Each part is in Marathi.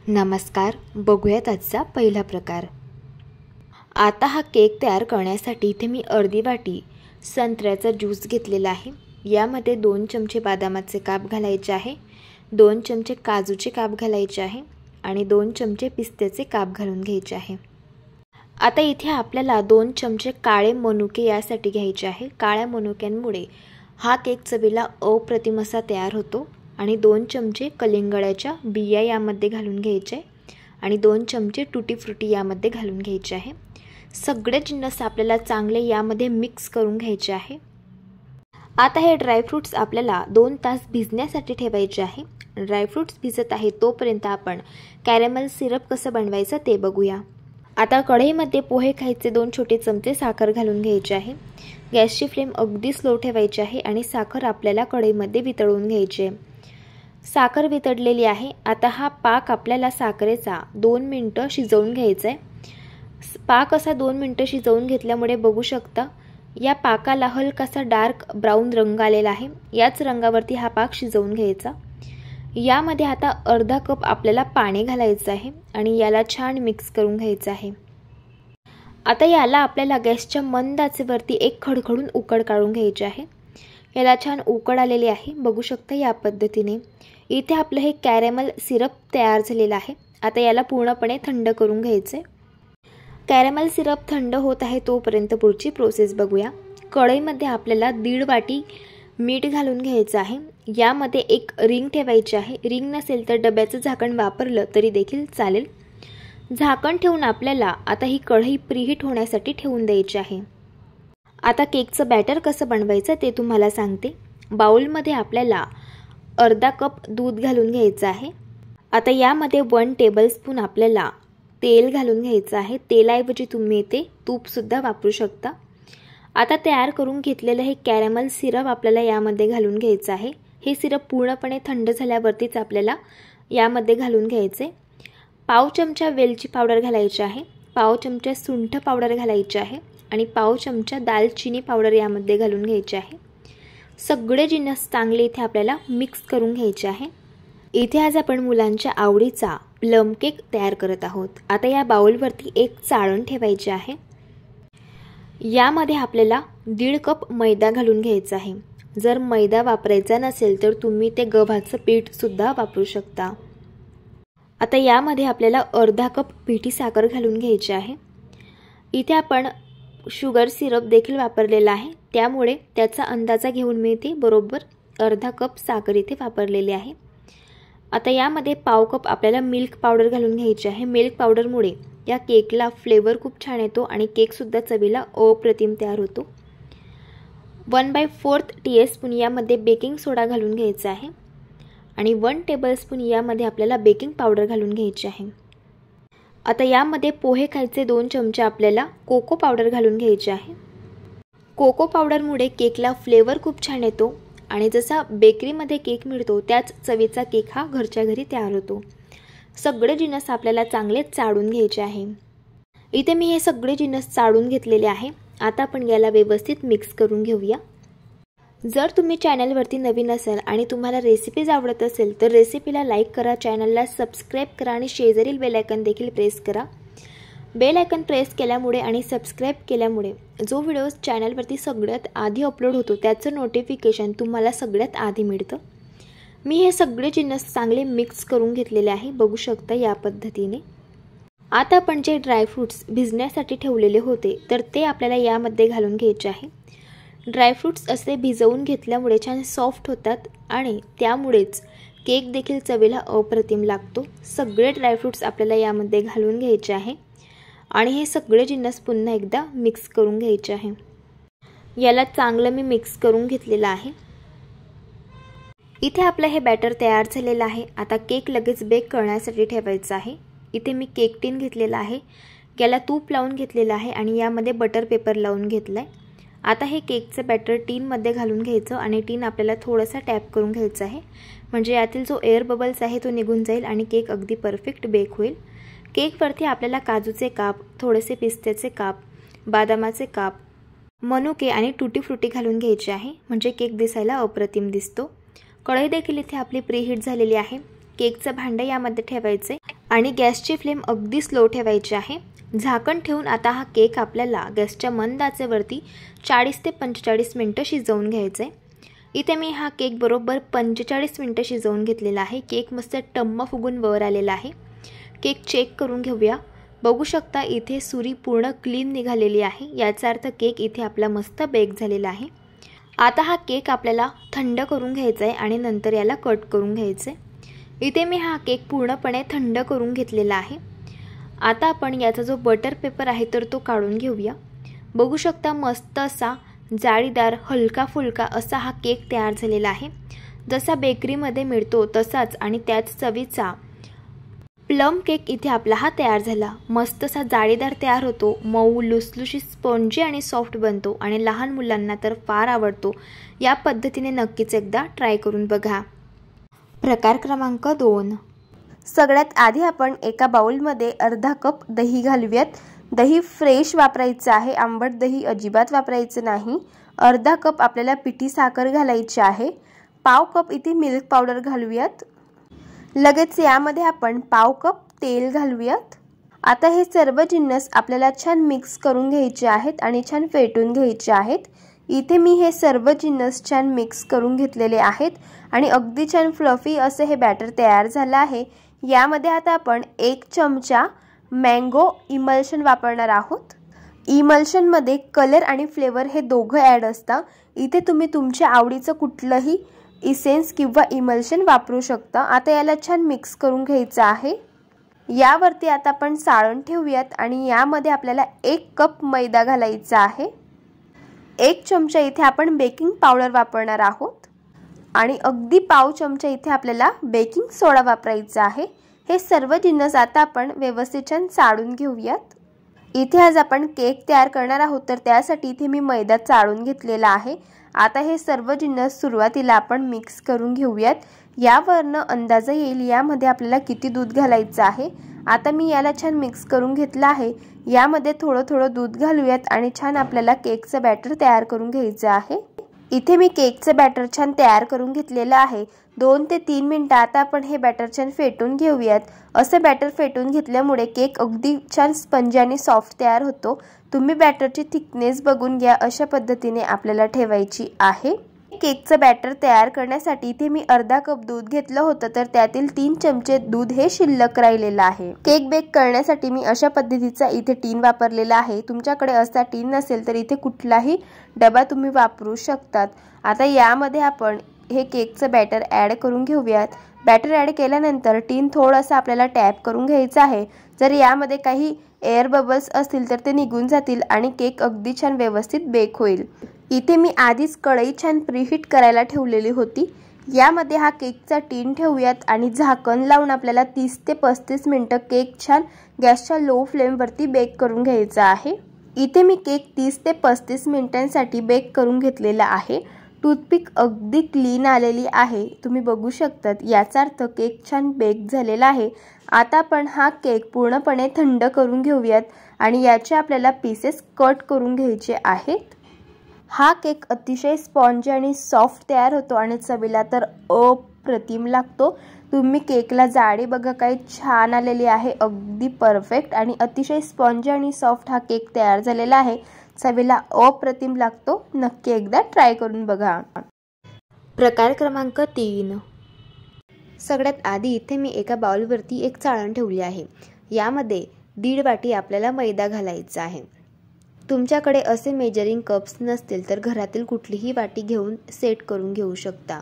नमस्कार, बघूयात आजचा पहिला प्रकार। आता हा केक तयार करण्यासाठी इथे मी अर्धी वाटी संत्र्याचा ज्यूस घेतलेला आहे। यामध्ये 2 चमचे बदामाचे काप घालायचे आहे, 2 चमचे काजूचे काप घालायचे आहे आणि 2 चमचे पिस्त्याचे काप घालून घ्यायचे आहे। आता इथे आपल्याला 2 चमचे काळे मनुके यासाठी घ्यायचे आहे। काळ्या मनुक्यांमुळे हा केक चवीला अप्रतिम असा तयार होतो। आणि 2 चमचे कलिंगडाच्या बिया यामध्ये घालून घ्यायचे आणि 2 चमचे टूटी फ्रुटी यामध्ये घालून घ्यायचे आहे। सगळे जिन्नस आपल्याला चांगले यामध्ये मिक्स करून घ्यायचे आहे। आता हे ड्रायफ्रुट्स आपल्याला 2 तास भिजण्यासाठी ठेवायचे आहे। ड्रायफ्रुट्स भिजत आहे तोपर्यंत आपण कॅरेमल सिरप कसं बनवायचं ते बघूया। आता कढईमध्ये पोहे खायचे 2 छोटे चमचे साखर घालून घ्यायचे आहे। गॅसची फ्लेम अगदी स्लो ठेवायची आहे आणि साखर आपल्याला कढईमध्ये वितळून घ्यायची आहे। साखर वितळलेली आहे। आता हा पाक आपल्याला साखरेचा 2 मिनिटं शिजवून घ्यायचा आहे। पाक असा 2 मिनिटं शिजवून घेतल्यामुळे बघू शकता या पाकाला हलकासा डार्क ब्राऊन रंग आलेला आहे। याच रंगावरती हा पाक शिजवून घ्यायचा। यामध्ये आता अर्धा कप आपल्याला पाणी घालायचं आहे आणि याला छान मिक्स करून घ्यायचं आहे। आता याला आपल्याला गॅसच्या मंद आचेवरती एक खडखडून उकड काढून घ्यायची आहे। याला छान उकड आलेली आहे, बघू शकता या पद्धतीने। इथे आपलं हे कॅरेमल सिरप तयार झालेलं आहे। आता याला पूर्णपणे थंड करून घ्यायचे। कॅरेमल सिरप थंड होत आहे तोपर्यंत पुढची प्रोसेस बघूया। कढईमध्ये आपल्याला 1.5 वाटी मीठ घालून घ्यायचं आहे। यामध्ये एक रिंग ठेवायची आहे। रिंग नसेल तर डब्याचं झाकण वापरलं तरी देखील चालेल। झाकण ठेवून आपल्याला आता ही कढई प्रीहीट होण्यासाठी ठेवून द्यायची आहे। आता केकचं बॅटर कसं बनवायचं ते तुम्हाला सांगते। बाउलमध्ये आपल्याला अर्धा कप दूध घालून घ्यायचं आहे। आता यामध्ये 1 टेबलस्पून आपल्याला तेल घालून घ्यायचं आहे। तेलाऐवजी तुम्ही इथे तूपसुद्धा वापरू शकता। आता तयार करून घेतलेलं हे कॅरेमल सिरप आपल्याला यामध्ये घालून घ्यायचं आहे। हे सिरप पूर्णपणे थंड झाल्यावरतीच आपल्याला यामध्ये घालून घ्यायचे। पाव चमचा वेलची पावडर घालायची आहे, पाव चमचा सुंठ पावडर घालायची आहे आणि पाव चमचा दालचिनी पावडर यामध्ये घालून घ्यायची आहे। सगळे जिन्नस चांगले इथे आपल्याला मिक्स करून घ्यायचे आहे। इथे आज आपण मुलांच्या आवडीचा प्लम केक तयार करत आहोत। आता या बाउलवरती एक चाळण ठेवायचे आहे। यामध्ये आपल्याला 1.5 कप मैदा घालून घ्यायचा आहे। जर मैदा वापरायचा नसेल तर तुम्ही ते गव्हाचं पीठ सुद्धा वापरू शकता। आता यामध्ये आपल्याला अर्धा कप पिठी साखर घालून घ्यायची आहे। इथे आपण शुगर सिरप देखील वापरलेला आहे, त्यामुळे त्याचा अंदाजा घेऊन मी इथे बरोबर अर्धा कप साखर इथे वापरलेली आहे। आता यामध्ये पाव कप आपल्याला मिल्क पावडर घालून घ्यायची आहे। मिल्क पावडरमुळे या केकला फ्लेवर खूप छान येतो आणि केकसुद्धा चवीला अप्रतिम तयार होतो। 1/4 टीस्पून यामध्ये बेकिंग सोडा घालून घ्यायचा आहे आणि 1 टेबलस्पून यामध्ये आपल्याला बेकिंग पावडर घालून घ्यायची आहे। आता यामध्ये पोहे खायचे 2 चमचे आपल्याला कोको पावडर घालून घ्यायचे आहे। कोको पावडरमुळे केकला फ्लेवर खूप छान येतो आणि जसा बेकरीमध्ये केक मिळतो त्याच चवीचा केक हा घरच्या घरी तयार होतो। सगळे जिन्नस आपल्याला चांगले चाळून घ्यायचे आहे। इथे मी हे सगळे जिन्नस चाळून घेतलेले आहे। आता आपण याला व्यवस्थित मिक्स करून घेऊया। जर तुम्ही चॅनलवरती नवीन असाल आणि तुम्हाला रेसिपीज आवडत असेल तर रेसिपीला लाईक करा, चॅनलला सबस्क्राईब करा आणि शेजारील बेल आयकॉन देखील प्रेस करा। बेल आयकॉन प्रेस केल्यामुळे आणि सबस्क्राईब केल्यामुळे जो व्हिडिओज चॅनलवरती सगळ्यात आधी अपलोड होतो त्याचं नोटिफिकेशन तुम्हाला सगळ्यात आधी मिळतं। मी हे सगळे जिन्नस चांगले मिक्स करून घेतलेले आहे, बघू शकता या पद्धतीने। आता आपण जे ड्रायफ्रुट्स भिजण्यासाठी ठेवलेले होते तर ते आपल्याला यामध्ये घालून घ्यायचे आहे। ड्रायफ्रुट्स असे भिजवून घेतल्यामुळे छान सॉफ्ट होतात आणि त्यामुळेच केक देखील चवीला अप्रतिम लागतो। सगळे ड्रायफ्रुट्स आपल्याला यामध्ये घालून घ्यायचे आहे आणि हे सगळे जिन्नस पुन्हा एकदा मिक्स करून घ्यायचे आहे। याला चांगलं मी मिक्स करून घेतलेलं आहे। इथे आपलं हे बॅटर तयार झालेलं आहे। आता केक लगेच बेक करण्यासाठी ठेवायचा आहे। इथे मी केक टिन घेतलेला आहे, याला तूप लावून घेतलेलं आहे आणि यामध्ये बटर पेपर लावून घेतलाय। आता हे केकचं बॅटर टिनमध्ये घालून घ्यायचं आणि टिन आपल्याला थोडासा टॅप करून घ्यायचं आहे, म्हणजे यातील जो एअर बबल्स आहे तो निघून जाईल आणि केक अगदी परफेक्ट बेक होईल। केकवरती आपल्याला काजूचे काप, थोडेसे पिस्त्याचे काप, बदामाचे काप, मनुके आणि टूटी फ्रुटी घालून घ्यायचे आहे, म्हणजे केक दिसायला अप्रतिम दिसतो। कढई देखील इथे आपली प्रीहीट झालेली आहे। केकचं भांडं यामध्ये ठेवायचे आणि गॅसची फ्लेम अगदी स्लो ठेवायची आहे। झाकण ठेवून आता हा केक आपल्याला गॅसच्या मंद आचेवरती 40 ते 45 मिनिटं शिजवून घ्यायचं आहे। इथे मी हा केक बरोबर 45 मिनिटं शिजवून घेतलेला आहे। केक मस्त टम्म फुगून वर आलेला आहे। केक चेक करून घेऊया। बघू शकता इथे सुरी पूर्ण क्लीन निघालेली आहे, याचा अर्थ केक इथे आपला मस्त बेक झालेला आहे। आता हा केक आपल्याला थंड करून घ्यायचा आहे आणि नंतर याला कट करून घ्यायचं आहे। इथे मी हा केक पूर्णपणे थंड करून घेतलेला आहे। आता आपण याचा जो बटर पेपर आहे तर तो काढून घेऊया। बघू शकता मस्त असा जाळीदार हलका फुलका असा हा केक तयार झालेला आहे, जसा बेकरीमध्ये मिळतो तसाच आणि त्याच चवीचा प्लम केक इथे आपला हा तयार झाला। मस्त असा जाळीदार तयार होतो, मऊ लुसलुशीत स्पॉन्जी आणि सॉफ्ट बनतो आणि लहान मुलांना तर फार आवडतो। या पद्धतीने नक्कीच एकदा ट्राय करून बघा। प्रकार क्रमांक 2। सगळ्यात आधी आपण एका बाउलमध्ये अर्धा कप दही घालूयात। दही फ्रेश वापरायचं आहे, आंबट दही अजिबात वापरायचं नाही। अर्धा कप आपल्याला पिठी साखर घालायची आहे। पाव कप इथे मिल्क पावडर घालूयात। लगेच यामध्ये आपण पाव कप तेल घालूयात। आता हे सर्व जिन्नस आपल्याला छान मिक्स करून घ्यायचे आहेत आणि छान फेटून घ्यायचे आहेत। इथे मी हे सर्व जिन्नस छान मिक्स करून घेतलेले आहेत आणि अगदी छान फ्लफी असे हे बॅटर तयार झाले आहे। यामध्ये आता आपण 1 चमचा मँगो इमल्शन वापरणार आहोत। इमल्शन मध्ये कलर आणि फ्लेवर हे दोघं ॲड असतात। इथे तुम्ही तुमच्या आवडीचं कुठलंही इसेन्स किंवा इमल्शन वापरू शकता। आता याला छान मिक्स करून घ्यायचं आहे। यावरती आता आपण साळण ठेवूयात आणि यामध्ये आपल्याला 1 कप मैदा घालायचा आहे। 1 चमचा इथे आपण बेकिंग पावडर वापरणार आहोत आणि अगदी पाव चमचा इथे आपल्याला बेकिंग सोडा वापरायचा आहे। हे सर्व जिन्नस आता आपण व्यवस्थित छान चाळून घेऊयात। इथे आज आपण केक तयार करणार आहोत तर त्यासाठी इथे मी मैदा चाळून घेतलेला आहे। आता हे सर्व जिन्नस सुरुवातीला आपण मिक्स करून घेऊयात। यावरनं अंदाज येईल यामध्ये आपल्याला किती दूध घालायचं आहे। आता मी याला छान मिक्स करून घेतलं आहे। यामध्ये थोडं थोडं दूध घालूयात आणि छान आपल्याला केकचं बॅटर तयार करून घ्यायचं आहे। इथे मी केकचं बॅटर छान तयार करून घेतलेलं आहे। 2 ते 3 मिनिटं आता आपण हे बॅटर छान फेटून घेऊयात। असं बॅटर फेटून घेतल्यामुळे केक अगदी छान स्पंजी आणि सॉफ्ट तयार होतो। तुम्ही बॅटरची थिकनेस बघून घ्या, अशा पद्धतीने आपल्याला ठेवायची आहे। केकचं बॅटर तयार करण्यासाठी इथे मी अर्धा कप दूध घेतलं होतं तर त्यातील 3 चमचे दूध हे शिल्लक राहिलेलं आहे। केक बेक करण्यासाठी मी अशा पद्धतीचा इथे टीन वापरलेला आहे। तुमच्याकडे असा टीन नसेल तर इथे कुठलाही डबा तुम्ही वापरू शकतात। आता यामध्ये आपण हे केकचं बॅटर ॲड करून घेऊयात। बॅटर ॲड केल्यानंतर टीन थोडंसं आपल्याला टॅप करून घ्यायचं आहे। जर यामध्ये काही एअर बबल्स असतील तर ते निघून जातील आणि केक अगदी छान व्यवस्थित बेक होईल। इथे मी आधीच कढई छान प्रीहीट करायला ठेवलेली होती। यामध्ये हा केकचा टीन ठेवूयात आणि झाकण लावून आपल्याला 30 ते 35 मिनिटं केक छान गॅसच्या लो फ्लेमवरती बेक करून घ्यायचा आहे। इथे मी केक 30 ते 35 मिनिटांसाठी बेक करून घेतलेला आहे। टूथपिक अगदी क्लीन आलेली आहे, तुम्ही बघू शकतात, याचा अर्थ केक छान बेक झालेला आहे। आता आपण हा केक पूर्णपणे थंड करून घेऊयात आणि याचे आपल्याला पीसेस कट करून घ्यायचे आहेत। हा केक अतिशय स्पॉन्जी आणि सॉफ्ट तयार होतो आणि चवीला तर अप्रतिम लागतो। तुम्ही केकला जाडी बघा काय छान आलेली आहे, अगदी परफेक्ट आणि अतिशय स्पॉन्जी आणि सॉफ्ट हा केक तयार झालेला आहे। चवीला अप्रतिम लागतो, नक्की एकदा ट्राय करून बघा। प्रकार क्रमांक 3। सगळ्यात आधी इथे मी एका बाउलवरती एक चाळण ठेवली आहे। यामध्ये 1.5 वाटी आपल्याला मैदा घालायचा आहे। तुमच्याकडे असे मेजरिंग कप्स नसतील तर घरातील कुठलीही वाटी घेऊन सेट करून घेऊ शकता।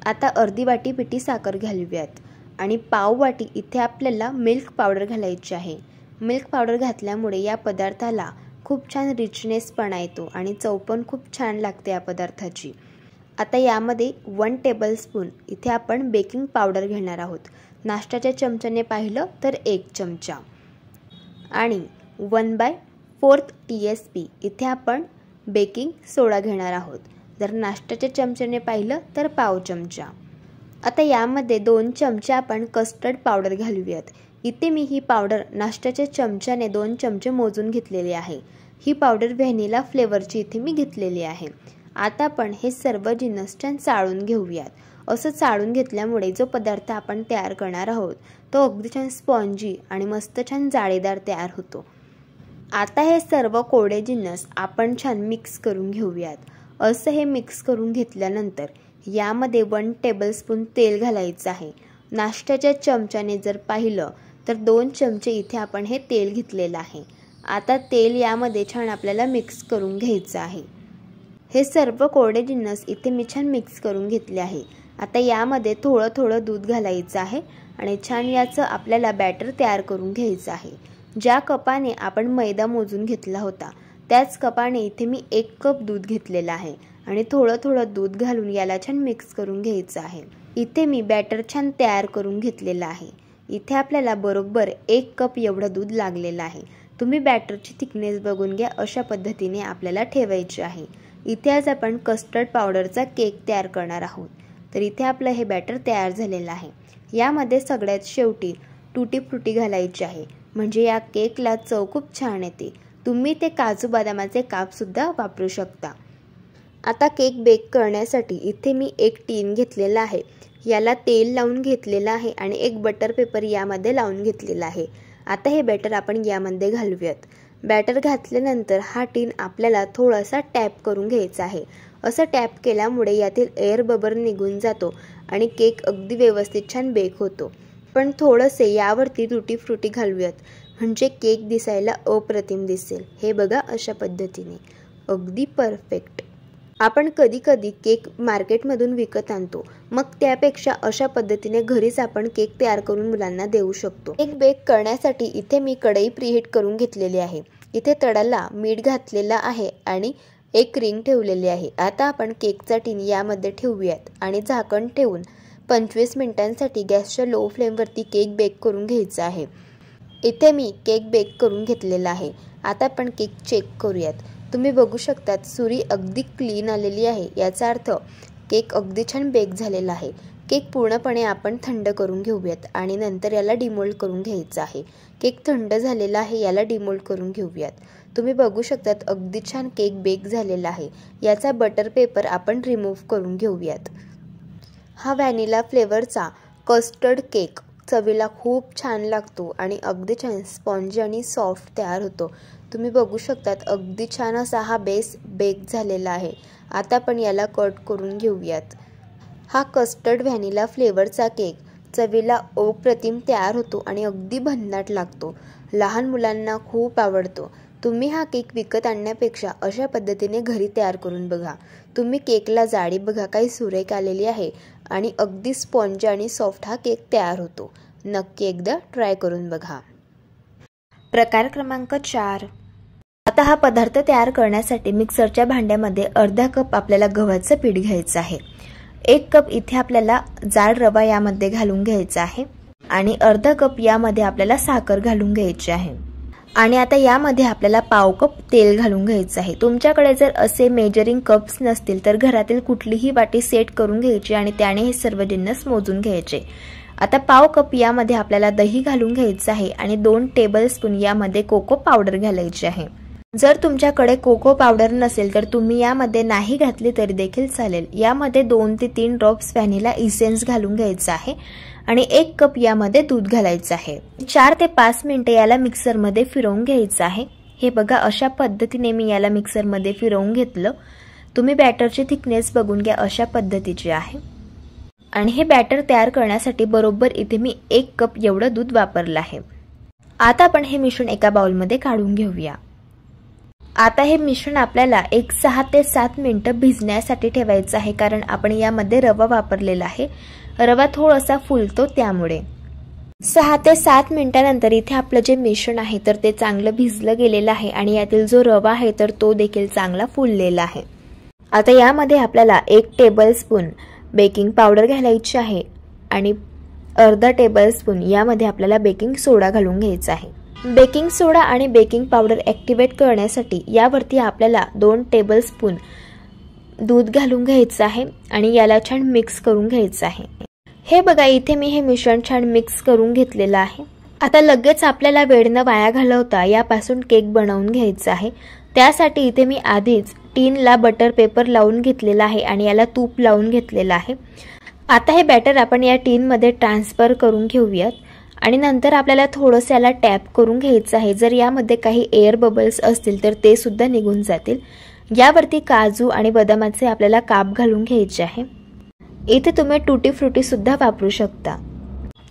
आता अर्धी वाटी पिठी साखर घालूयात आणि पाव वाटी इथे आपल्याला मिल्क पावडर घालायची आहे। मिल्क पावडर घातल्यामुळे या पदार्थाला खूप छान रिचनेसपणा येतो आणि चव पण खूप छान लागते या पदार्थाची। आता यामध्ये 1 टेबलस्पून इथे आपण बेकिंग पावडर घेणार आहोत। नाश्त्याच्या चमच्याने पाहिलं तर 1 चमचा आणि 1/4 टीएसपी इथे आपण बेकिंग सोडा घेणार आहोत। जर नाश्त्याच्या चमच्याने पाहिलं तर पाव चमचा। आता यामध्ये 2 चमचे आपण कस्टर्ड पावडर घालूयात। इथे मी ही पावडर नाश्त्याच्या चमच्याने 2 चमचे मोजून घेतलेली आहे। ही पावडर व्हॅनिला फ्लेवरची इथे मी घेतलेली आहे। आता आपण हे सर्व जिन्नस छान चाळून घेऊयात। असं चाळून घेतल्यामुळे जो पदार्थ आपण तयार करणार आहोत तो अगदी छान स्पॉन्जी आणि मस्त छान जाळीदार तयार होतो। आता हे सर्व कोरडे जिन्नस आपण छान मिक्स करून घेऊयात। असं हे मिक्स करून घेतल्यानंतर यामध्ये 1 टेबलस्पून तेल घालायचं आहे। नाश्त्याच्या चमच्याने जर पाहिलं तर 2 चमचे इथे आपण हे तेल घेतलेलं आहे। आता तेल यामध्ये छान आपल्याला मिक्स करून घ्यायचं आहे। हे सर्व कोरडे जिन्नस इथे मी छान मिक्स करून घेतले आहे। आता यामध्ये थोडं थोडं दूध घालायचं आहे आणि छान याचं आपल्याला बॅटर तयार करून घ्यायचं आहे। ज्या कपाने आपण मैदा मोजून घेतला होता त्याच कपाने इथे मी 1 कप दूध घेतलेलं आहे आणि थोडं थोडं दूध घालून याला छान मिक्स करून घ्यायचं आहे। इथे मी बॅटर छान तयार करून घेतलेलं आहे। इथे आपल्याला बरोबर 1 कप एवढं दूध लागलेलं आहे। तुम्ही बॅटरची थिकनेस बघून घ्या, अशा पद्धतीने आपल्याला ठेवायची आहे। इथे आज आपण कस्टर्ड पावडरचा केक तयार करणार आहोत। तर इथे आपलं हे बॅटर तयार झालेलं आहे। यामध्ये सगळ्यात शेवटी टुटी फ्रुटी घालायची आहे, म्हणजे या केकला चव खूप छान येते। तुम्ही ते काजू बदामाचे काप सुद्धा वापरू शकता। आता केक बेक करण्यासाठी इथे मी 1 टीन घेतलेला आहे, याला तेल लावून घेतलेलं आहे आणि 1 बटर पेपर यामध्ये लावून घेतलेला आहे। आता हे बॅटर आपण यामध्ये घालूयात। बॅटर घातल्यानंतर हा टीन आपल्याला थोडासा टॅप करून घ्यायचा आहे। असं टॅप केल्यामुळे यातील एअर बबल निघून जातो आणि केक अगदी व्यवस्थित छान बेक होतो। पण थोडेसे यावरती टुटी फ्रुटी घालूयात, म्हणजे केक दिसायला अप्रतिम दिसेल। हे बघा, अशा पद्धतीने अगदी परफेक्ट। आपण कधी कधी केक मार्केटमधून विकत आणतो, मग त्यापेक्षा अशा पद्धतीने घरीच आपण केक तयार करून मुलांना देऊ शकतो। केक बेक करण्यासाठी इथे मी कढई प्रीहीट करून घेतलेली आहे। इथे तळाला मीठ घातलेलं आहे आणि 1 रिंग ठेवलेली आहे। आता आपण केकचा टीन यामध्ये ठेवूयात आणि झाकण ठेवून 25 मिनिटांसाठी गॅसच्या लो फ्लेमवरती केक बेक करून घ्यायचा आहे। इथे मी केक बेक करून घेतलेला आहे। आता आपण केक चेक करूयात। तुम्ही बघू शकतात सुरी अगदी क्लीन आलेली आहे, याचा अर्थ केक अगदी छान बेक झालेला आहे। केक पूर्णपणे आपण थंड करून घेऊयात आणि नंतर याला डिमोल्ड करून घ्यायचं आहे। केक थंड झालेला आहे, याला डिमोल्ड करून घेऊयात। तुम्ही बघू शकतात अगदी छान केक बेक झालेला आहे। याचा बटर पेपर आपण रिमूव्ह करून घेऊयात। हा व्हॅनिला फ्लेवरचा कस्टर्ड केक चवीला खूप छान लागतो आणि अगदी छान स्पॉन्जी आणि सॉफ्ट तयार होतो। तुम्ही बघू शकतात अगदी छान असा हा बेस बेक झालेला आहे। आता आपण याला कट करून घेऊयात। हा कस्टर्ड व्हॅनिला फ्लेवरचा केक चवीला अप्रतिम तयार होतो आणि अगदी भन्नाट लागतो। लहान मुलांना खूप आवडतो। तुम्ही हा केक विकत आणण्यापेक्षा अशा पद्धतीने घरी तयार करून बघा। तुम्ही केकला जाडी बघा, काही सुरेख आलेली आहे आणि अगदी स्पॉन्जी आणि सॉफ्ट हा केक तयार होतो। नक्की एकदा ट्राय करून बघा। प्रकार क्रमांक 4। आता हा पदार्थ तयार करण्यासाठी मिक्सरच्या भांड्यामध्ये अर्धा कप आपल्याला गव्हाचं पीठ घ्यायचं आहे। 1 कप इथे आपल्याला जाड रवा यामध्ये घालून घ्यायचा आहे आणि अर्धा कप यामध्ये आपल्याला साखर घालून घ्यायची आहे आणि आता यामध्ये आपल्याला पाव कप तेल घालून घ्यायचं आहे। तुमच्याकडे जर असे मेजरिंग कप्स नसतील तर घरातील कुठलीही वाटी सेट करून घ्यायची आणि त्याने हे सर्व जिन्नस मोजून घ्यायचे। आता पाव कप यामध्ये आपल्याला दही घालून घ्यायचं आहे आणि 2 टेबलस्पून यामध्ये कोको पावडर घालायची आहे। जर तुमच्याकडे कोको पावडर नसेल तर तुम्ही यामध्ये नाही घातली तरी देखील चालेल। यामध्ये 2 ते 3 ड्रॉप्स व्हॅनिला इसेन्स घालून घ्यायचं आहे आणि 1 कप यामध्ये दूध घालायचं आहे। 4 ते 5 मिनिटे याला मिक्सरमध्ये फिरवून घ्यायचं आहे। हे बघा, अशा पद्धतीने मी याला मिक्सरमध्ये फिरवून घेतलं। तुम्ही बॅटरची थिकनेस बघून घ्या, अशा पद्धतीची आहे आणि हे बॅटर तयार करण्यासाठी बरोबर इथे मी 1 कप एवढं दूध वापरलं आहे। आता आपण हे मिश्रण एका बाउलमध्ये काढून घेऊया। आता हे मिश्रण आपल्याला 6 ते 7 मिनिटं भिजण्यासाठी ठेवायचं आहे, कारण आपण यामध्ये रवा वापरलेला आहे। रवा थोडासा फुलतो त्यामुळे 6 ते 7 मिनिटांनंतर इथे आपलं जे मिश्रण आहे तर ते चांगलं भिजलं गेलेलं आहे आणि यातील जो रवा आहे तर तो देखील चांगला फुललेला आहे। आता यामध्ये आपल्याला 1 टेबलस्पून बेकिंग पावडर घालायची आहे आणि अर्धा टेबलस्पून यामध्ये आपल्याला बेकिंग सोडा घालून घ्यायचा आहे। बेकिंग सोडा आणि बेकिंग पावडर ॲक्टिवेट करण्यासाठी यावरती आपल्याला 2 टेबलस्पून दूध घालून घ्यायचं आहे आणि याला छान मिक्स करून घ्यायचं आहे। हे बघा, इथे मी हे मिश्रण छान मिक्स करून घेतलेलं आहे। आता लगेच आपल्याला वेळ न वाया घालवता यापासून केक बनवून घ्यायचा आहे। त्यासाठी इथे मी आधीच टीनला बटर पेपर लावून घेतलेला आहे आणि याला तूप लावून घेतलेलं आहे। आता हे बॅटर आपण या टीनमध्ये ट्रान्सफर करून घेऊयात आणि नंतर आपल्याला थोडंसं याला टॅप करून घ्यायचं आहे। जर यामध्ये काही एअर बबल्स असतील तर ते सुद्धा निघून जातील। यावरती काजू आणि बदामाचे आपल्याला काप घालून घ्यायचे आहे। इथे तुम्ही टुटी फ्रुटी सुद्धा वापरू शकता।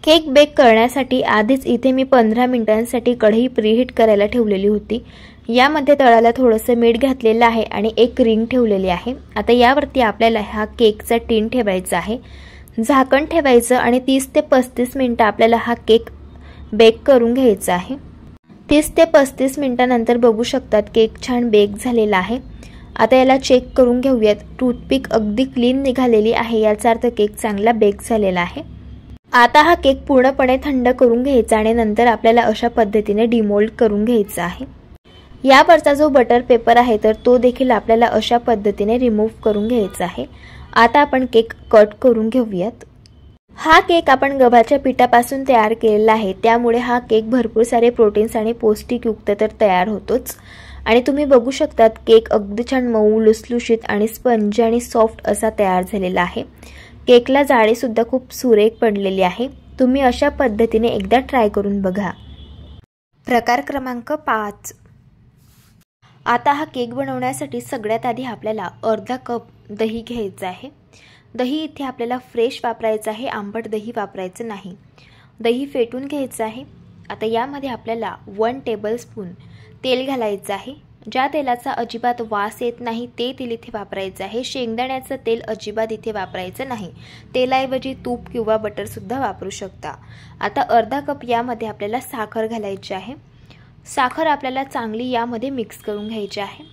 केक बेक करण्यासाठी आधीच इथे मी 15 मिनिटांसाठी कढई प्रीहीट करायला ठेवलेली होती। यामध्ये तळाला थोडंसं मीठ घातलेलं आहे आणि एक रिंग ठेवलेली आहे। आता यावरती आपल्याला हा केकचा टीन ठेवायचा आहे, झाकण ठेवायचं आणि 30 ते 35 मिनिटं आपल्याला हा केक बेक करून घ्यायचा आहे। 30 ते 35 मिनिटांनंतर बघू शकतात केक छान बेक झालेला आहे। आता याला चेक करून घेऊयात। टूथपिक अगदी क्लीन निघालेली आहे, याचा अर्थ केक चांगला बेक झालेला आहे। आता हा केक पूर्णपणे थंड करून घ्यायचा आणि नंतर आपल्याला अशा पद्धतीने डिमोल्ड करून घ्यायचा आहे। यावरचा जो बटर पेपर आहे तर तो देखील आपल्याला अशा पद्धतीने रिमूव्ह करून घ्यायचा आहे। आता आपण केक कट करून घेऊयात। हा केक आपण गव्हाच्या पिठापासून तयार केलेला आहे, त्यामुळे हा केक भरपूर सारे प्रोटीन्स आणि पौष्टिकयुक्त तर तयार होतोच। आणि तुम्ही बघू शकतात केक अगदी छान मऊ, लुसलुशीत आणि स्पंजी आणि सॉफ्ट असा तयार झालेला आहे। केकला जाळी सुद्धा खूप सुरेख पडलेली आहे। तुम्ही अशा पद्धतीने एकदा ट्राय करून बघा। प्रकार क्रमांक 5। आता हा केक बनवण्यासाठी सगळ्यात आधी आपल्याला अर्धा कप दही घ्यायचं आहे। दही इथे आपल्याला फ्रेश वापरायचं आहे, आंबट दही वापरायचं नाही। दही फेटून घ्यायचं आहे। आता यामध्ये आपल्याला 1 टेबलस्पून तेल घालायचं आहे। ज्या तेलाचा अजिबात वास येत नाही ते तेल इथे वापरायचं आहे। शेंगदाण्याचं तेल अजिबात इथे वापरायचं नाही, तेलाऐवजी तूप किंवा बटर सुद्धा वापरू शकता। आता अर्धा कप यामध्ये आपल्याला साखर घालायची आहे। साखर आपल्याला चांगली यामध्ये मिक्स करून घ्यायची आहे।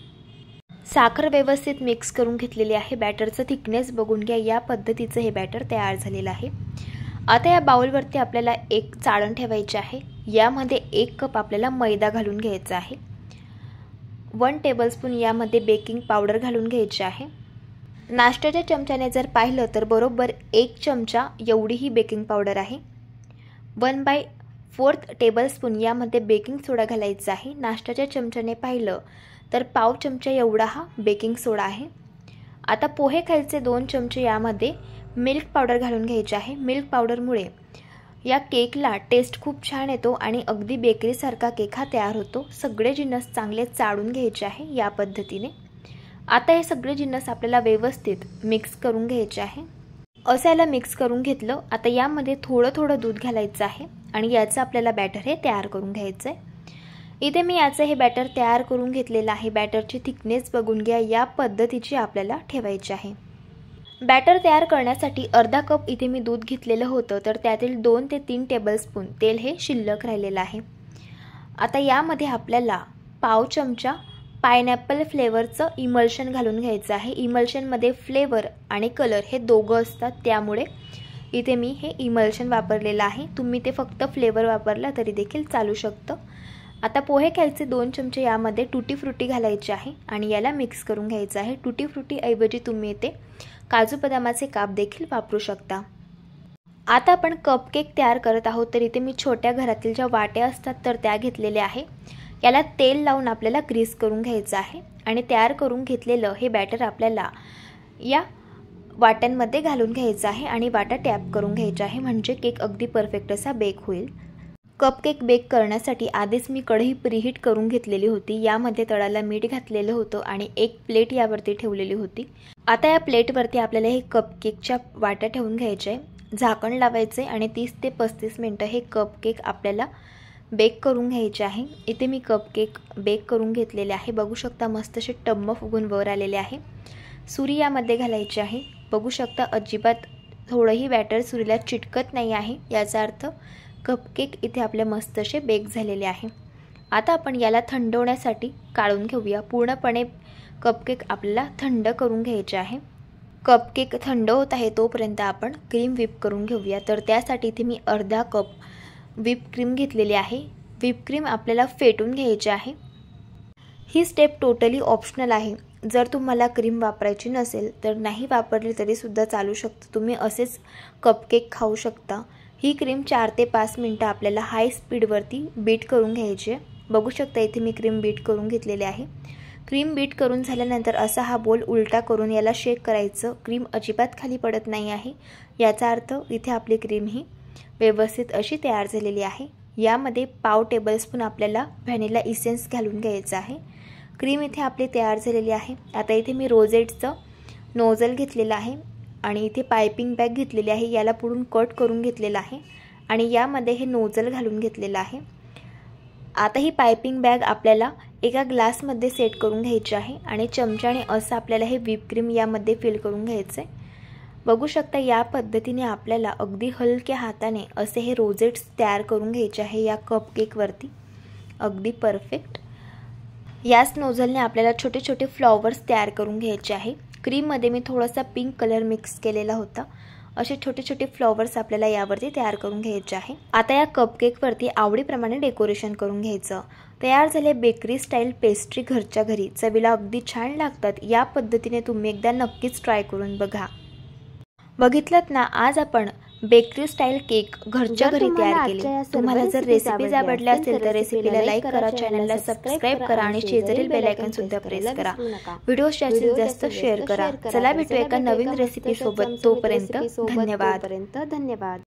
साखर व्यवस्थित मिक्स करून घेतलेली आहे। बॅटरचं थिकनेस बघून घ्या, या पद्धतीचं हे बॅटर तयार झालेलं आहे। आता या बाउलवरती आपल्याला एक चाळण ठेवायची आहे। यामध्ये 1 कप आपल्याला मैदा घालून घ्यायचा आहे। 1 टेबलस्पून यामध्ये बेकिंग पावडर घालून घ्यायची आहे। नाश्त्याच्या चमच्याने जर पाहिलं तर बरोबर 1 चमचा एवढी ही बेकिंग पावडर आहे। 1/4 टेबलस्पून यामध्ये बेकिंग सोडा घालायचा आहे। नाश्त्याच्या चमच्याने पाहिलं तर पाव चमचा एवढा हा बेकिंग सोडा आहे। आता पोहे खायचे 2 चमचे यामध्ये मिल्क पावडर घालून घ्यायचे आहे। मिल्क पावडरमुळे या केकला टेस्ट खूप छान येतो आणि अगदी बेकरीसारखा केक हा तयार होतो। सगळे जिन्नस चांगले चाळून घ्यायचे आहे या पद्धतीने। आता हे सगळे जिन्नस आपल्याला व्यवस्थित मिक्स करून घ्यायचे आहे। असं याला मिक्स करून घेतलं। आता यामध्ये थोडं दूध घालायचं आहे आणि याचं आपल्याला बॅटर हे तयार करून घ्यायचं आहे। इथे मी याचं हे बॅटर तयार करून घेतलेलं आहे। बॅटरची थिकनेस बघून घ्या, या पद्धतीची आपल्याला ठेवायची आहे। बॅटर तयार करण्यासाठी अर्धा कप इथे मी दूध घेतलेलं होतं, तर त्यातील 2 ते 3 टेबलस्पून तेल हे शिल्लक राहिलेलं आहे। आता यामध्ये आपल्याला पाव चमचा पायनॅपल फ्लेवरचं इमल्शन घालून घ्यायचं आहे। इमल्शनमध्ये फ्लेवर आणि कलर हे दोघं असतात, त्यामुळे इथे मी हे इमल्शन वापरलेलं आहे। तुम्ही ते फक्त फ्लेवर वापरला तरी देखील चालू शकतं। आता पोहे खायचे 2 चमचे यामध्ये टुटी फ्रुटी घालायचे आहे आणि याला मिक्स करून घ्यायचं आहे। टुटी फ्रुटी ऐवजी तुम्ही इथे काजू बदामाचे काप देखील वापरू शकता। आता आपण कप केक तयार करत आहोत, तर इथे मी छोट्या घरातील ज्या वाट्या असतात तर त्या घेतलेल्या आहे। याला तेल लावून आपल्याला ग्रीस करून घ्यायचं आहे आणि तयार करून घेतलेलं हे बॅटर आपल्याला या वाट्यांमध्ये घालून घ्यायचं आहे आणि वाटा टॅप करून घ्यायच्या आहे, म्हणजे केक अगदी परफेक्ट असा बेक होईल। कपकेक बेक करण्यासाठी आधीच मी कढई प्रीहीट करून घेतलेली होती। यामध्ये तळाला मीठ घातलेलं होतं आणि एक प्लेट यावरती ठेवलेली होती। आता या प्लेटवरती आपल्याला हे कपकेकच्या वाट्या ठेवून घ्यायचे आहे, झाकण लावायचे आणि 30 ते 35 मिनिटं हे कपकेक आपल्याला बेक करून घ्यायचे आहे। इथे मी कपकेक बेक करून घेतलेले आहे। बघू शकता मस्त असे टम्म फुगून वर आलेले आहे। सुरी यामध्ये घालायची आहे। बघू शकता अजिबात थोडंही बॅटर सुरीला चिटकत नाही आहे, याचा अर्थ कपकेक इथे आपले मस्त असे बेक झालेले आहे। आता आपण याला थंड होण्यासाठी काढून घेऊया। पूर्णपणे कपकेक आपल्याला थंड करून घ्यायचे आहे। कपकेक थंड होत आहे तोपर्यंत आपण क्रीम व्हिप करून घेऊया। तर त्यासाठी इथे मी अर्धा कप व्हिप क्रीम घेतलेली आहे। व्हिप क्रीम आपल्याला फेटून घ्यायची आहे। ही स्टेप टोटली ऑप्शनल आहे। जर तुम्हाला क्रीम वापरायची नसेल तर नाही वापरली तरी सुद्धा चालू शकतं, तुम्ही असेच कपकेक खाऊ शकता। ही क्रीम 4 ते 5 मिनिटं आपल्याला हाय स्पीडवरती बीट करून घ्यायची आहे। बघू शकता इथे मी क्रीम बीट करून घेतलेली आहे। क्रीम बीट करून झाल्यानंतर असा हा बोल उलटा करून याला शेक करायचं. क्रीम अजिबात खाली पडत नाही आहे, याचा अर्थ इथे आपली क्रीम ही व्यवस्थित अशी तयार झालेली आहे. यामध्ये पाव टेबलस्पून आपल्याला व्हॅनिला इसेन्स घालून घ्यायचं आहे. क्रीम इथे आपली तयार झालेली आहे. आता इथे मी रोजेटचं नोझल घेतलेलं आहे आणि इथे पायपिंग बॅग घेतलेली आहे. याला पुढून कट करून घेतलेलं आहे आणि यामध्ये हे नोझल घालून घेतलेलं आहे. आता ही पायपिंग बॅग आपल्याला एका ग्लासमध्ये सेट करून घ्यायची आहे आणि चमच्याने असं आपल्याला हे व्हिप क्रीम यामध्ये फिल करून घ्यायचं आहे. बघू शकता या पद्धतीने आपल्याला अगदी हलक्या हाताने असे हे रोजेट्स तयार करून घ्यायचे आहे या कपकेकवरती. अगदी परफेक्ट. याच नोझलने आपल्याला छोटे छोटे फ्लॉवर्स तयार करून घ्यायचे आहे. क्रीममध्ये मी थोडासा पिंक कलर मिक्स केलेला होता. असे छोटे छोटे फ्लॉवर्स आपल्याला यावरती तयार करून घ्यायचे आहे. आता या कपकेकवरती आवडीप्रमाणे डेकोरेशन करून घ्यायचं. तयार झाले बेकरी स्टाईल पेस्ट्री घरच्या घरी. चवीला अगदी छान लागतात. या पद्धतीने तुम्ही एकदा नक्कीच ट्राय करून बघा. बघितलत ना, आज आपण बेकरी स्टाईल केक घरच्या घरी तयार केले. तुम्हाला जर रेसिपीज आवडल्या असेल तर रेसिपीला लाईक करा, चॅनलला सबस्क्राईब करा आणि शेजारील बेल आयकॉन सुद्धा प्रेस करा. व्हिडिओ जास्तीत जास्त शेअर करा. चला भेटूया एका नवीन रेसिपी सोबत. तोपर्यंत धन्यवाद.